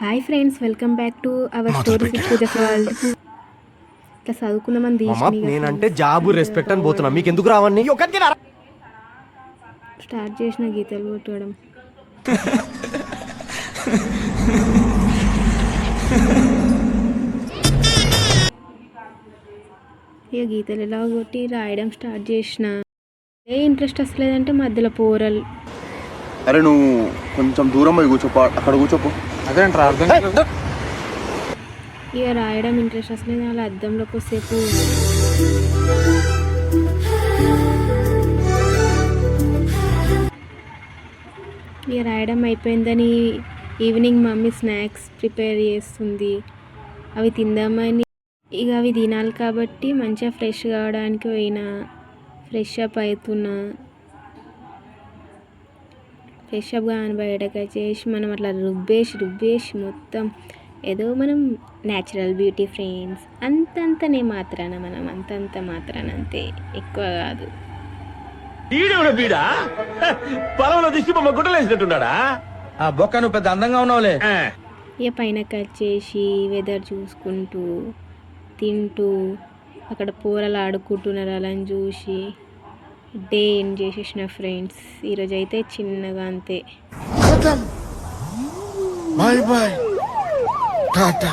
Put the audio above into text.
Hi friends, welcome back to our story with Pooja world. ఇట్లా చదువుకుందామని తీసి నేనంటే జాబు రెస్పెక్ట్ అని పోతున్నా, మీకు ఎందుకు రావని స్టార్ట్ చేసిన గీతలు కొట్టడం. ఇక గీతలు ఎలా కొట్టి రాయడం స్టార్ట్ చేసిన. ఏ ఇంట్రెస్ట్ వస్తలేదంటే మధ్యలో పోరలు. అరే నువ్వు కొంచెం దూరం పోయి కూర్చోపో, అక్కడ కూర్చోపో. అదేంట్రా అర్థం కాదు. ఇక రాయడం ఇంట్రెస్ట్ వస్తలేదు. అలా అద్దంలో కొద్దిసేపు ఇక రాయడం అయిపోయిందని ఈవినింగ్ మమ్మీ స్నాక్స్ ప్రిపేర్ చేస్తుంది. అవి తిందామని, ఇక అవి తినాలి కాబట్టి మంచిగా ఫ్రెష్ కావడానికి పోయినా. ఫ్రెష్ అప్ అవుతున్నా. ఫ్రెష్ అప్ కానీ బయటకు వచ్చేసి మనం అట్లా రుబ్బేసి మొత్తం ఏదో మనం న్యాచురల్ బ్యూటీ ఫ్రెండ్స్. అంతంతనే మాత్రాన మనం అంతంత మాత్రాన, అంతే, ఎక్కువ కాదు. పొలంలో దిష్టి బొమ్మ గుడ్డలేసినట్టున్నాడా? ఆ బొక్క నువ్వు పెద్ద అందంగా ఉన్నావులే. ఇక పైన వచ్చేసి వెదర్ చూసుకుంటూ తింటూ అక్కడ పూరలు ఆడుకుంటున్నారు. అలా చూసి డే ఎండ్ చేసేసిన ఫ్రెండ్స్. ఈరోజు అయితే చిన్నగా అంతే. Bye bye Tata.